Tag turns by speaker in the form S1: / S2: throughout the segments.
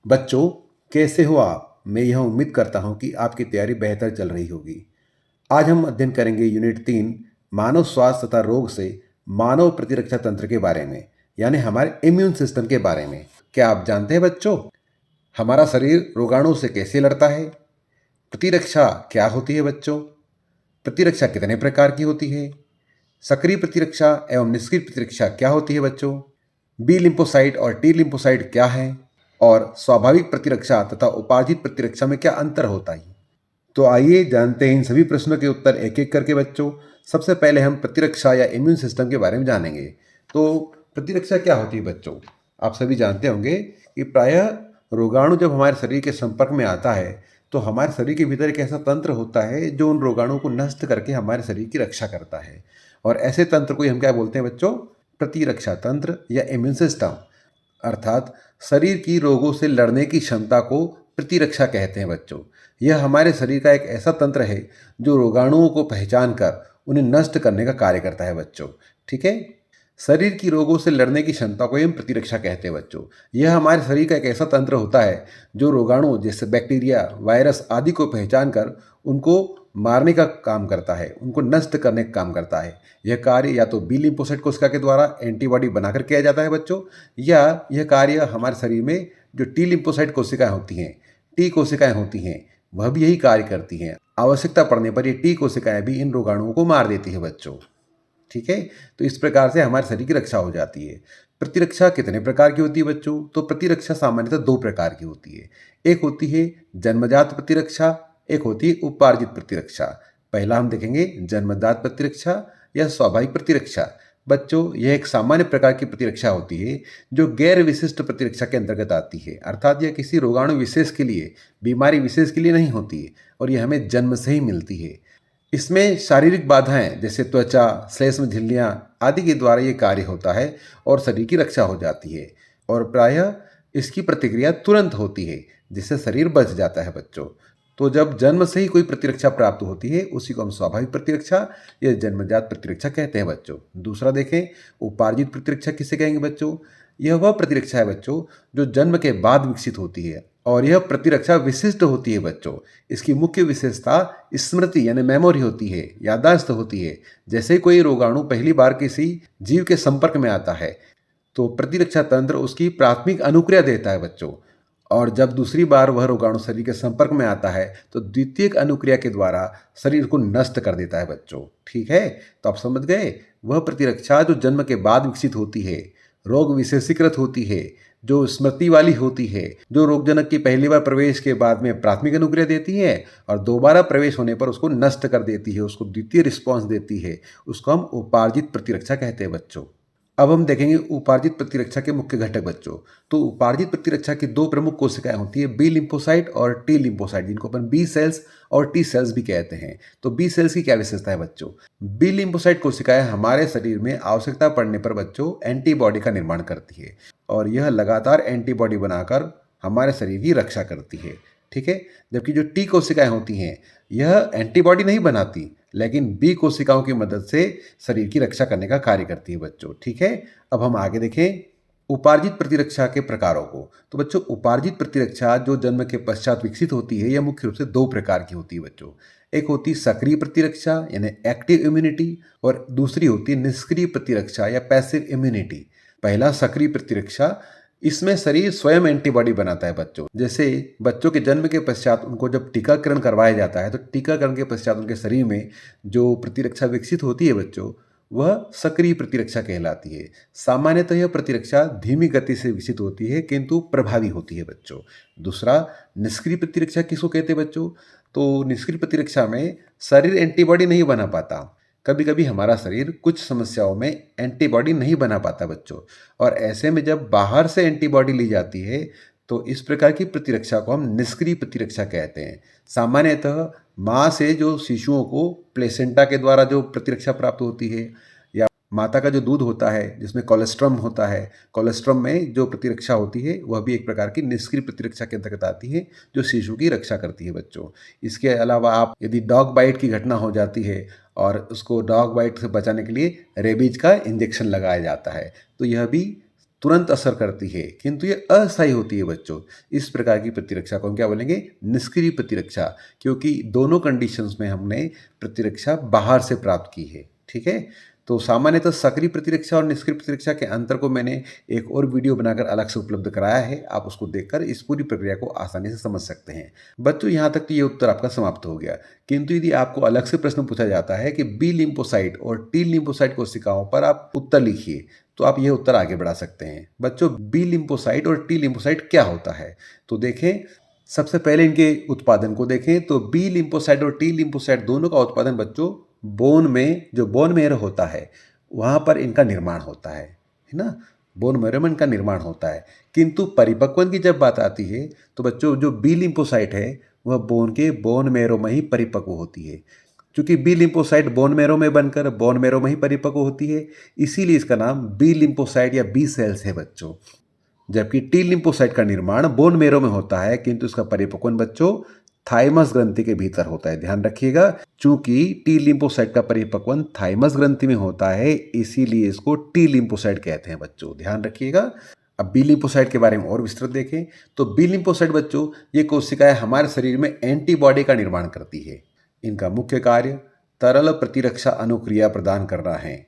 S1: बच्चों, कैसे हो आप? मैं यह उम्मीद करता हूँ कि आपकी तैयारी बेहतर चल रही होगी। आज हम अध्ययन करेंगे यूनिट 3 मानव स्वास्थ्य तथा रोग से मानव प्रतिरक्षा तंत्र के बारे में, यानी हमारे इम्यून सिस्टम के बारे में। क्या आप जानते हैं बच्चों, हमारा शरीर रोगाणु से कैसे लड़ता है? प्रतिरक्षा क्या होती है बच्चों? प्रतिरक्षा कितने प्रकार की होती है? सक्रिय प्रतिरक्षा एवं निष्क्रिय प्रतिरक्षा क्या होती है बच्चों? बी लिम्फोसाइट और टी लिम्फोसाइट क्या है? और स्वाभाविक प्रतिरक्षा तथा उपार्जित प्रतिरक्षा में क्या अंतर होता है? तो आइए जानते हैं इन सभी प्रश्नों के उत्तर एक एक करके बच्चों। सबसे पहले हम प्रतिरक्षा या इम्यून सिस्टम के बारे में जानेंगे। तो प्रतिरक्षा क्या होती है बच्चों? आप सभी जानते होंगे कि प्रायः रोगाणु जब हमारे शरीर के संपर्क में आता है तो हमारे शरीर के भीतर एक ऐसा तंत्र होता है जो उन रोगाणुओं को नष्ट करके हमारे शरीर की रक्षा करता है। और ऐसे तंत्र को ही हम क्या बोलते हैं बच्चों? प्रतिरक्षा तंत्र या इम्यून सिस्टम। अर्थात शरीर की रोगों से लड़ने की क्षमता को प्रतिरक्षा कहते हैं बच्चों। यह हमारे शरीर का एक ऐसा तंत्र है जो रोगाणुओं को पहचान कर उन्हें नष्ट करने का कार्य करता है बच्चों। ठीक है, शरीर की रोगों से लड़ने की क्षमता को हम प्रतिरक्षा कहते हैं बच्चों। यह हमारे शरीर का एक ऐसा तंत्र होता है जो रोगाणु जैसे बैक्टीरिया, वायरस आदि को पहचान कर उनको मारने का काम करता है, उनको नष्ट करने का काम करता है। यह कार्य या तो बी लिम्फोसाइट कोशिका के द्वारा एंटीबॉडी बनाकर किया जाता है बच्चों, या यह कार्य हमारे शरीर में जो टी लिम्फोसाइट कोशिकाएं होती हैं, टी कोशिकाएं होती हैं, वह भी यही कार्य करती हैं। आवश्यकता पड़ने पर ये टी कोशिकाएं भी इन रोगाणुओं को मार देती है बच्चों। ठीक है, तो इस प्रकार से हमारे शरीर की रक्षा हो जाती है। प्रतिरक्षा कितने प्रकार की होती है बच्चों? तो प्रतिरक्षा सामान्यतः दो प्रकार की होती है। एक होती है जन्मजात प्रतिरक्षा, एक होती है उपार्जित प्रतिरक्षा। पहला हम देखेंगे जन्मजात प्रतिरक्षा या स्वाभाविक प्रतिरक्षा। बच्चों, यह एक सामान्य प्रकार की प्रतिरक्षा होती है जो गैर विशिष्ट प्रतिरक्षा के अंतर्गत आती है। अर्थात यह किसी रोगाणु विशेष के लिए, बीमारी विशेष के लिए नहीं होती है और यह हमें जन्म से ही मिलती है। इसमें शारीरिक बाधाएं जैसे त्वचा, श्लेष्म झिल्लियां आदि के द्वारा ये कार्य होता है और शरीर की रक्षा हो जाती है। और प्रायः इसकी प्रतिक्रिया तुरंत होती है जिससे शरीर बच जाता है बच्चों। तो जब जन्म से ही कोई प्रतिरक्षा प्राप्त होती है उसी को हम स्वाभाविक प्रतिरक्षा या जन्मजात प्रतिरक्षा कहते हैं बच्चों। दूसरा देखें, उपार्जित प्रतिरक्षा किसे कहेंगे बच्चों? यह वह प्रतिरक्षा है बच्चों जो जन्म के बाद विकसित होती है और यह प्रतिरक्षा विशिष्ट होती है बच्चों। इसकी मुख्य विशेषता स्मृति यानी मेमोरी होती है, याददाश्त होती है। जैसे कोई रोगाणु पहली बार किसी जीव के संपर्क में आता है तो प्रतिरक्षा तंत्र उसकी प्राथमिक अनुक्रिया देता है बच्चों, और जब दूसरी बार वह रोगाणु शरीर के संपर्क में आता है तो द्वितीयक अनुक्रिया के द्वारा शरीर को नष्ट कर देता है बच्चों। ठीक है, तो आप समझ गए, वह प्रतिरक्षा जो जन्म के बाद विकसित होती है, रोग विशेषीकृत होती है, जो स्मृति वाली होती है, जो रोगजनक की पहली बार प्रवेश के बाद में प्राथमिक अनुक्रिया देती है और दोबारा प्रवेश होने पर उसको नष्ट कर देती है, उसको द्वितीय रिस्पॉन्स देती है, उसको हम उपार्जित प्रतिरक्षा कहते हैं बच्चों। अब हम देखेंगे उपार्जित प्रतिरक्षा के मुख्य घटक बच्चों। तो उपार्जित प्रतिरक्षा की दो प्रमुख कोशिकाएं होती है, बी लिम्फोसाइट और टी लिम्फोसाइट, जिनको अपन बी सेल्स और टी सेल्स भी कहते हैं। तो बी सेल्स की क्या विशेषता है बच्चों? बी लिम्फोसाइट कोशिकाएं हमारे शरीर में आवश्यकता पड़ने पर बच्चों एंटीबॉडी का निर्माण करती है और यह लगातार एंटीबॉडी बनाकर हमारे शरीर की रक्षा करती है। ठीक है, जबकि जो टी कोशिकाएं होती हैं यह एंटीबॉडी नहीं बनाती लेकिन बी कोशिकाओं की मदद से शरीर की रक्षा करने का कार्य करती है बच्चों। ठीक है, अब हम आगे देखें उपार्जित प्रतिरक्षा के प्रकारों को। तो बच्चों, उपार्जित प्रतिरक्षा जो जन्म के पश्चात विकसित होती है यह मुख्य रूप से दो प्रकार की होती है बच्चों। एक होती है सक्रिय प्रतिरक्षा यानी एक्टिव इम्यूनिटी, और दूसरी होती है निष्क्रिय प्रतिरक्षा या पैसिव इम्यूनिटी। पहला सक्रिय प्रतिरक्षा, इसमें शरीर स्वयं एंटीबॉडी बनाता है बच्चों। जैसे बच्चों के जन्म के पश्चात उनको जब टीकाकरण करवाया जाता है तो टीकाकरण के पश्चात उनके शरीर में जो प्रतिरक्षा विकसित होती है बच्चों, वह सक्रिय प्रतिरक्षा कहलाती है। सामान्यतः यह प्रतिरक्षा धीमी गति से विकसित होती है किंतु प्रभावी होती है बच्चों। दूसरा, निष्क्रिय प्रतिरक्षा किसको कहते हैं बच्चों? तो निष्क्रिय प्रतिरक्षा में शरीर एंटीबॉडी नहीं बना पाता। कभी कभी हमारा शरीर कुछ समस्याओं में एंटीबॉडी नहीं बना पाता बच्चों, और ऐसे में जब बाहर से एंटीबॉडी ली जाती है तो इस प्रकार की प्रतिरक्षा को हम निष्क्रिय प्रतिरक्षा कहते हैं। सामान्यतः माँ से जो शिशुओं को प्लेसेंटा के द्वारा जो प्रतिरक्षा प्राप्त होती है, या माता का जो दूध होता है जिसमें कोलेस्ट्रम होता है, कोलेस्ट्रम में जो प्रतिरक्षा होती है वह भी एक प्रकार की निष्क्रिय प्रतिरक्षा के अंतर्गत आती है जो शिशु की रक्षा करती है बच्चों। इसके अलावा आप यदि डॉग बाइट की घटना हो जाती है और उसको डॉग बाइट से बचाने के लिए रेबीज का इंजेक्शन लगाया जाता है, तो यह भी तुरंत असर करती है, किंतु ये अस्थायी होती है बच्चों। इस प्रकार की प्रतिरक्षा को हम क्या बोलेंगे? निष्क्रिय प्रतिरक्षा, क्योंकि दोनों कंडीशंस में हमने प्रतिरक्षा बाहर से प्राप्त की है। ठीक है, तो सामान्यतः सक्रिय प्रतिरक्षा और निष्क्रिय प्रतिरक्षा के अंतर को मैंने एक और वीडियो बनाकर अलग से उपलब्ध कराया है, आप उसको देखकर इस पूरी प्रक्रिया को आसानी से समझ सकते हैं। बच्चों, यहाँ तक तो ये उत्तर आपका समाप्त हो गया, किंतु यदि आपको अलग से प्रश्न पूछा जाता है कि बी लिम्फोसाइट और टी लिम्फोसाइट कोशिकाओं पर आप उत्तर लिखिए, तो आप यह उत्तर आगे बढ़ा सकते हैं। बच्चों, बी लिम्फोसाइट और टी लिम्फोसाइट क्या होता है? तो देखें, सबसे पहले इनके उत्पादन को देखें तो बी लिम्फोसाइट और टी लिम्फोसाइट दोनों का उत्पादन बच्चों बोन में, जो बोन मैरो होता है वहाँ पर इनका निर्माण होता है ना? बोन मैरो में इनका निर्माण होता है। किंतु परिपक्वन की जब बात आती है तो बच्चों जो बी लिम्फोसाइट है वह बोन मैरो में ही परिपक्व होती है। क्योंकि बी लिम्फोसाइट बोन मैरो में बनकर बोन मैरो में ही परिपक्व होती है, इसीलिए इसका नाम बी लिम्फोसाइट या बी सेल्स है बच्चों। जबकि टी लिम्फोसाइट का निर्माण बोन मैरो में होता है, किंतु इसका परिपक्वन बच्चों थाइमस ग्रंथि के भीतर होता है। ध्यान रखिएगा, चूंकि टी लिम्फोसाइट का परिपक्वन थाइमस ग्रंथि में होता है, इसीलिए इसको टी लिम्फोसाइट कहते हैं बच्चों। ध्यान रखिएगा। अब बी लिम्फोसाइट के बारे में और विस्तृत देखें तो बी लिम्फोसाइट बच्चों ये कोशिकाएं हमारे शरीर में एंटीबॉडी का निर्माण करती है। इनका मुख्य कार्य तरल प्रतिरक्षा अनुक्रिया प्रदान करना है।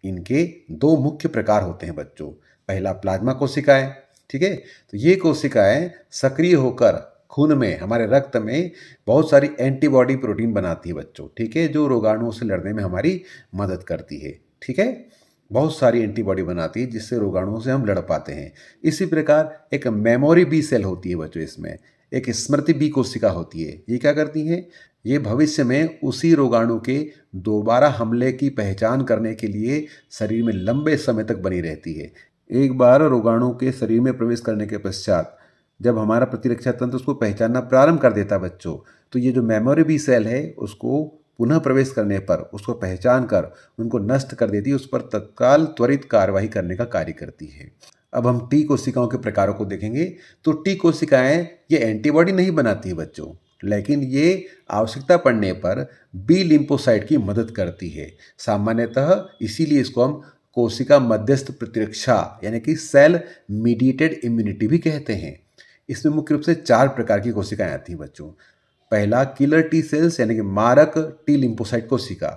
S1: इनके दो मुख्य प्रकार होते हैं बच्चों। पहला प्लाज्मा कोशिकाएं, ठीक है, तो ये कोशिकाएं सक्रिय होकर खून में, हमारे रक्त में बहुत सारी एंटीबॉडी प्रोटीन बनाती है बच्चों। ठीक है, जो रोगाणुओं से लड़ने में हमारी मदद करती है। ठीक है, बहुत सारी एंटीबॉडी बनाती है जिससे रोगाणुओं से हम लड़ पाते हैं। इसी प्रकार एक मेमोरी बी सेल होती है बच्चों, इसमें एक स्मृति बी कोशिका होती है। ये क्या करती हैं? ये भविष्य में उसी रोगाणु के दोबारा हमले की पहचान करने के लिए शरीर में लंबे समय तक बनी रहती है। एक बार रोगाणु के शरीर में प्रवेश करने के पश्चात जब हमारा प्रतिरक्षा तंत्र उसको पहचानना प्रारंभ कर देता बच्चों, तो ये जो मेमोरी बी सेल है उसको पुनः प्रवेश करने पर उसको पहचान कर उनको नष्ट कर देती है, उस पर तत्काल त्वरित कार्रवाई करने का कार्य करती है। अब हम टी कोशिकाओं के प्रकारों को देखेंगे तो टी कोशिकाएं ये एंटीबॉडी नहीं बनाती है बच्चों, लेकिन ये आवश्यकता पड़ने पर बी लिम्फोसाइट की मदद करती है। सामान्यतः इसीलिए इसको हम कोशिका मध्यस्थ प्रतिरक्षा यानी कि सेल मीडिएटेड इम्यूनिटी भी कहते हैं। इसमें मुख्य रूप से 4 प्रकार की कोशिकाएं आती हैं बच्चों। पहला किलर टी सेल्स यानी कि मारक टी लिम्फोसाइट कोशिका।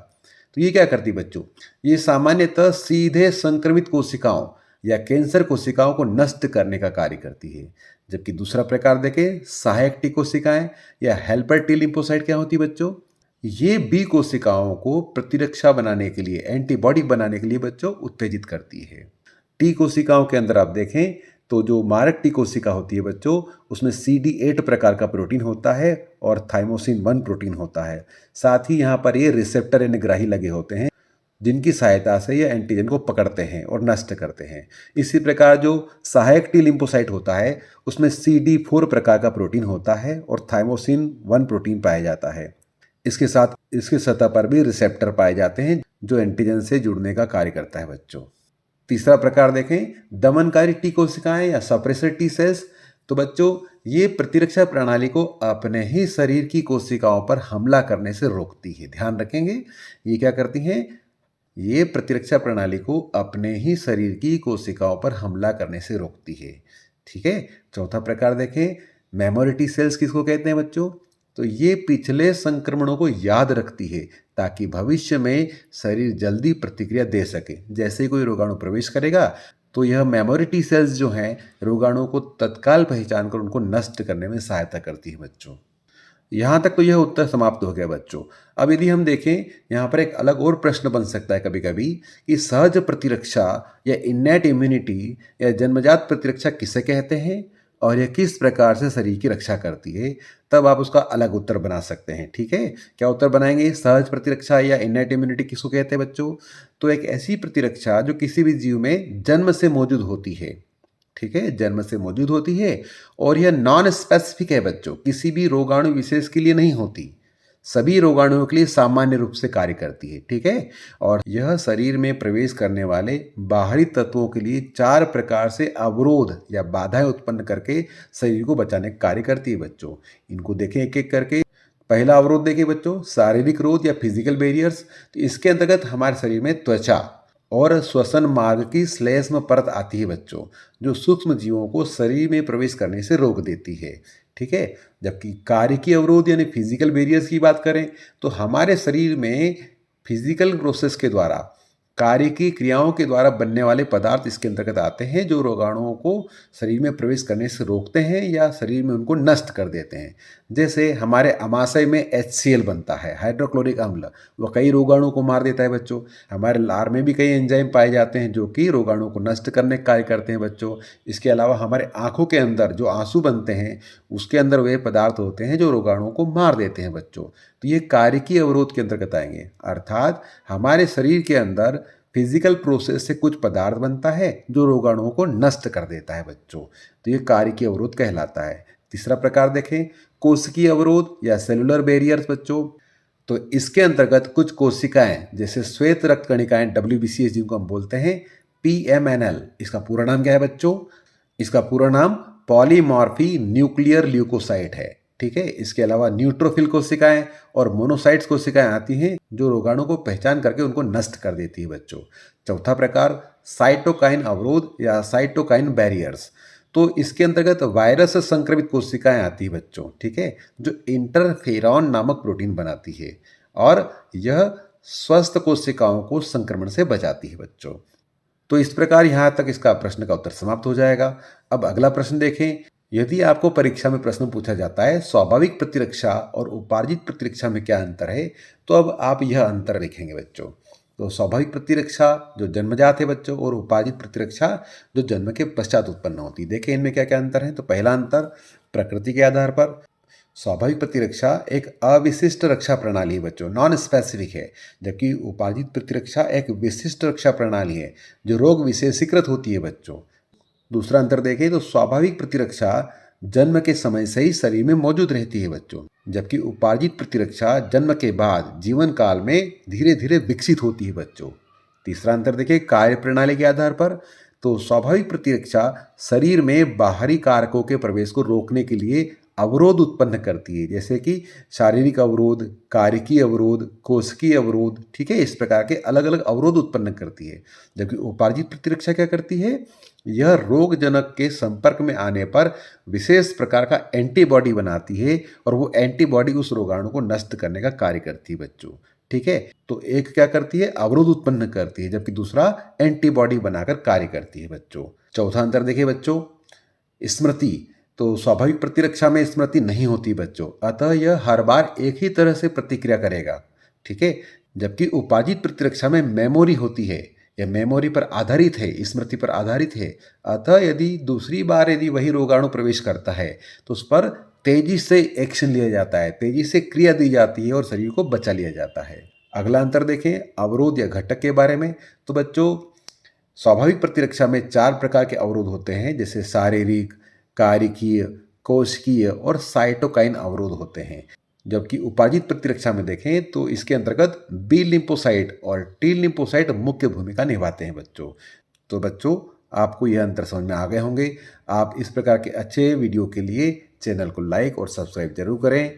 S1: तो ये क्या करती है बच्चों? ये सामान्यतः सीधे संक्रमित कोशिकाओं या कैंसर कोशिकाओं को नष्ट करने का कार्य करती है। जबकि दूसरा प्रकार देखें, सहायक टी कोशिकाएं या हेल्पर टी लिम्फोसाइट क्या होती है बच्चों? ये बी कोशिकाओं को प्रतिरक्षा बनाने के लिए, एंटीबॉडी बनाने के लिए बच्चों उत्तेजित करती है। टी कोशिकाओं के अंदर आप देखें तो जो मारक टी कोशिका होती है बच्चों, उसमें CD8 प्रकार का प्रोटीन होता है और थाइमोसिन 1 प्रोटीन होता है। साथ ही यहाँ पर ये रिसेप्टर यानी ग्राही लगे होते हैं जिनकी सहायता से ये एंटीजन को पकड़ते हैं और नष्ट करते हैं। इसी प्रकार जो सहायक टी लिम्फोसाइट होता है उसमें CD4 प्रकार का प्रोटीन होता है और थाइमोसिन 1 प्रोटीन पाया जाता है। इसके साथ इसके सतह पर भी रिसेप्टर पाए जाते हैं जो एंटीजन से जुड़ने का कार्य करता है बच्चों। तीसरा प्रकार देखें, दमनकारी टी कोशिकाएं या सप्रेसर टी सेल्स। तो बच्चों ये प्रतिरक्षा प्रणाली को अपने ही शरीर की कोशिकाओं पर हमला करने से रोकती है। ध्यान रखेंगे, ये क्या करती हैं? ये प्रतिरक्षा प्रणाली को अपने ही शरीर की कोशिकाओं पर हमला करने से रोकती है। ठीक है, चौथा प्रकार देखें, मेमोरी टी सेल्स किसको कहते हैं बच्चों? तो ये पिछले संक्रमणों को याद रखती है ताकि भविष्य में शरीर जल्दी प्रतिक्रिया दे सके। जैसे ही कोई रोगाणु प्रवेश करेगा तो यह मेमोरी टी सेल्स जो हैं रोगाणुओं को तत्काल पहचान कर उनको नष्ट करने में सहायता करती है बच्चों। यहाँ तक तो यह उत्तर समाप्त हो गया बच्चों। अब यदि हम देखें, यहाँ पर एक अलग और प्रश्न बन सकता है कभी कभी कि सहज प्रतिरक्षा या इन्नेट इम्यूनिटी या जन्मजात प्रतिरक्षा किसे कहते हैं और यह किस प्रकार से शरीर की रक्षा करती है, तब आप उसका अलग उत्तर बना सकते हैं। ठीक है, क्या उत्तर बनाएंगे? सहज प्रतिरक्षा या इन्नेट इम्यूनिटी किसको कहते हैं बच्चों? तो एक ऐसी प्रतिरक्षा जो किसी भी जीव में जन्म से मौजूद होती है। ठीक है, जन्म से मौजूद होती है और यह नॉन स्पेसिफिक है बच्चों, किसी भी रोगाणु विशेष के लिए नहीं होती, सभी रोगाणुओं के लिए सामान्य रूप से कार्य करती है। ठीक है, और यह शरीर में प्रवेश करने वाले बाहरी तत्वों के लिए 4 प्रकार से अवरोध या बाधाएं उत्पन्न करके शरीर को बचाने का कार्य करती है बच्चों। इनको देखें एक एक करके। पहला अवरोध देखिए बच्चों, शारीरिक रोध या फिजिकल बैरियर्स। तो इसके अंतर्गत हमारे शरीर में त्वचा, और श्वसन मार्ग की श्लेष्म परत आती है बच्चों, जो सूक्ष्म जीवों को शरीर में प्रवेश करने से रोक देती है। ठीक है। जबकि कार्यकीय अवरोध यानी फिजिकल बैरियर्स की बात करें तो हमारे शरीर में फिजिकल प्रोसेस के द्वारा, कार्य की क्रियाओं के द्वारा बनने वाले पदार्थ इसके अंतर्गत आते हैं, जो रोगाणुओं को शरीर में प्रवेश करने से रोकते हैं या शरीर में उनको नष्ट कर देते हैं। जैसे हमारे अमाशय में HCl बनता है, हाइड्रोक्लोरिक अम्ल, वो कई रोगाणुओं को मार देता है बच्चों। हमारे लार में भी कई एंजाइम पाए जाते हैं जो कि रोगाणुओं को नष्ट करने का कार्य करते हैं बच्चों। इसके अलावा हमारे आँखों के अंदर जो आंसू बनते हैं, उसके अंदर वे पदार्थ होते हैं जो रोगाणुओं को मार देते हैं बच्चों। तो ये कार्यकीय अवरोध के अंतर्गत आएंगे, अर्थात हमारे शरीर के अंदर फिजिकल प्रोसेस से कुछ पदार्थ बनता है जो रोगाणुओं को नष्ट कर देता है बच्चों। तो ये कार्यकीय अवरोध कहलाता है। तीसरा प्रकार देखें, कोशिकीय अवरोध या सेलुलर बैरियर्स बच्चों। तो इसके अंतर्गत कुछ कोशिकाएं जैसे श्वेत रक्त कणिकाएं WBCS जिनको हम बोलते हैं PMNL, इसका पूरा नाम क्या है बच्चों? इसका पूरा नाम पॉलीमॉर्फी न्यूक्लियर ल्यूकोसाइट है। ठीक है। इसके अलावा न्यूट्रोफिल कोशिकाएं और मोनोसाइट्स कोशिकाएं आती हैं जो रोगाणु को पहचान करके उनको नष्ट कर देती है बच्चों। चौथा प्रकार साइटोकाइन अवरोध या साइटोकाइन बैरियर्स। तो इसके अंतर्गत वायरस से संक्रमित कोशिकाएं आती है बच्चों। ठीक है। जो इंटरफेरॉन नामक प्रोटीन बनाती है और यह स्वस्थ कोशिकाओं को संक्रमण से बचाती है बच्चों। तो इस प्रकार यहाँ तक इसका प्रश्न का उत्तर समाप्त हो जाएगा। अब अगला प्रश्न देखें। यदि आपको परीक्षा में प्रश्न पूछा जाता है स्वाभाविक प्रतिरक्षा और उपार्जित प्रतिरक्षा में क्या अंतर है, तो अब आप यह अंतर देखेंगे बच्चों। तो स्वाभाविक प्रतिरक्षा जो जन्मजात है बच्चों, और उपार्जित प्रतिरक्षा जो जन्म के पश्चात उत्पन्न होती है। देखें इनमें क्या क्या अंतर है। तो पहला अंतर, प्रकृति के आधार पर स्वाभाविक प्रतिरक्षा एक अविशिष्ट रक्षा प्रणाली है बच्चों, नॉन स्पेसिफिक है, जबकि उपार्जित प्रतिरक्षा एक विशिष्ट रक्षा प्रणाली है जो रोग विशेषीकृत होती है बच्चों। दूसरा अंतर देखें तो स्वाभाविक प्रतिरक्षा जन्म के समय से ही शरीर में मौजूद रहती है बच्चों, जबकि उपार्जित प्रतिरक्षा जन्म के बाद जीवन काल में धीरे धीरे विकसित होती है बच्चों। तीसरा अंतर देखिए कार्य प्रणाली के आधार पर। तो स्वाभाविक प्रतिरक्षा शरीर में बाहरी कारकों के प्रवेश को रोकने के लिए अवरोध उत्पन्न करती है, जैसे कि शारीरिक अवरोध, कार्यकीय अवरोध, कोशिकीय अवरोध। ठीक है। इस प्रकार के अलग अलग अवरोध उत्पन्न करती है। जबकि उपार्जित प्रतिरक्षा क्या करती है, यह रोगजनक के संपर्क में आने पर विशेष प्रकार का एंटीबॉडी बनाती है और वो एंटीबॉडी उस रोगाणु को नष्ट करने का कार्य करती है बच्चों। ठीक है। तो एक क्या करती है, अवरोध उत्पन्न करती है, जबकि दूसरा एंटीबॉडी बनाकर कार्य करती है बच्चों। चौथा अंतर देखिए बच्चों, स्मृति। तो स्वाभाविक प्रतिरक्षा में स्मृति नहीं होती बच्चों, अतः यह हर बार एक ही तरह से प्रतिक्रिया करेगा। ठीक है। जबकि उपार्जित प्रतिरक्षा में मेमोरी होती है, यह मेमोरी पर आधारित है, स्मृति पर आधारित है। अतः यदि दूसरी बार यदि वही रोगाणु प्रवेश करता है तो उस पर तेजी से एक्शन लिया जाता है, तेजी से क्रिया दी जाती है और शरीर को बचा लिया जाता है। अगला अंतर देखें अवरोध या घटक के बारे में। तो बच्चों स्वाभाविक प्रतिरक्षा में 4 प्रकार के अवरोध होते हैं, जैसे शारीरिक, कार्यकीय, कोशिकीय और साइटोकाइन अवरोध होते हैं। जबकि उपार्जित प्रतिरक्षा में देखें तो इसके अंतर्गत बी लिम्फोसाइट और टी लिम्फोसाइट मुख्य भूमिका निभाते हैं बच्चों। तो बच्चों आपको यह अंतर समझ में आ गए होंगे। आप इस प्रकार के अच्छे वीडियो के लिए चैनल को लाइक और सब्सक्राइब जरूर करें।